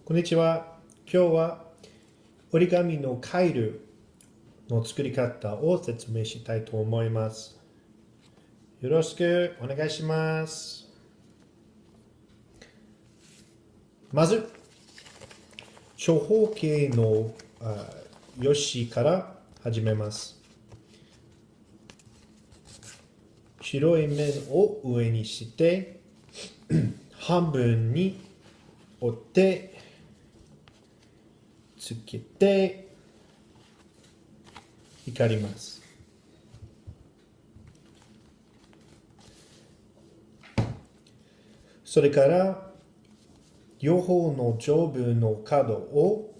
こんにちは。今日は折り紙のカエルの作り方を説明したいと思います。よろしくお願いします。まず、長方形の用紙から始めます。白い面を上にして半分に折ってつけて光ります。それから両方の上部の角を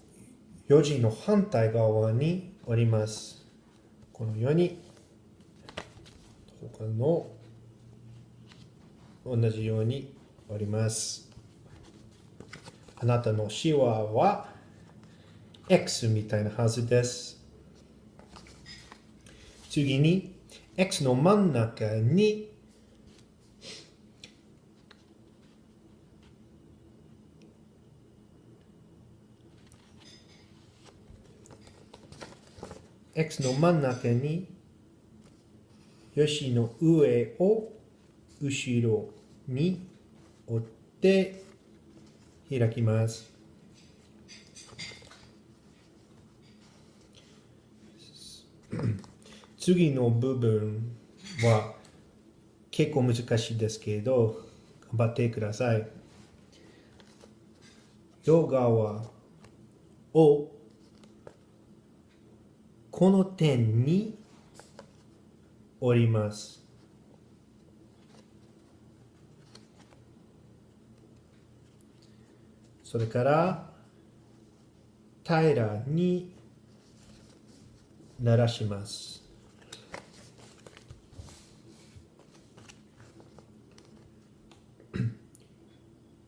4時の反対側に折ります。このように他の同じように折ります。あなたのシワは X みたいなはずです。次に X の真ん中によしの上を後ろに折って開きます。次の部分は結構難しいですけど、頑張ってください。両側をこの点に折ります。それから平らにならします。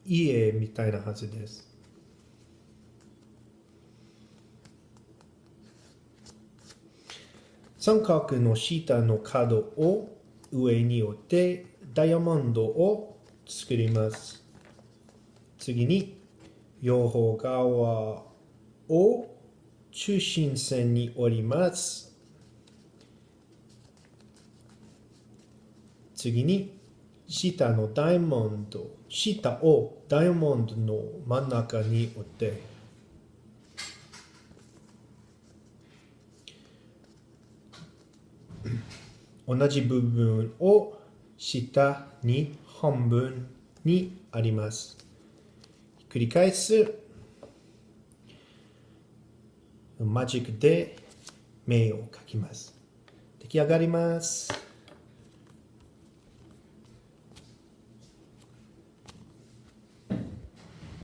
家みたいなはずです。三角の下の角を上に折ってダイヤモンドを作ります。次に両方側を中心線に折ります。次に下をダイヤモンドの真ん中に折って同じ部分を下に半分にあります。繰り返す。マジックで目を描きます。出来上がります。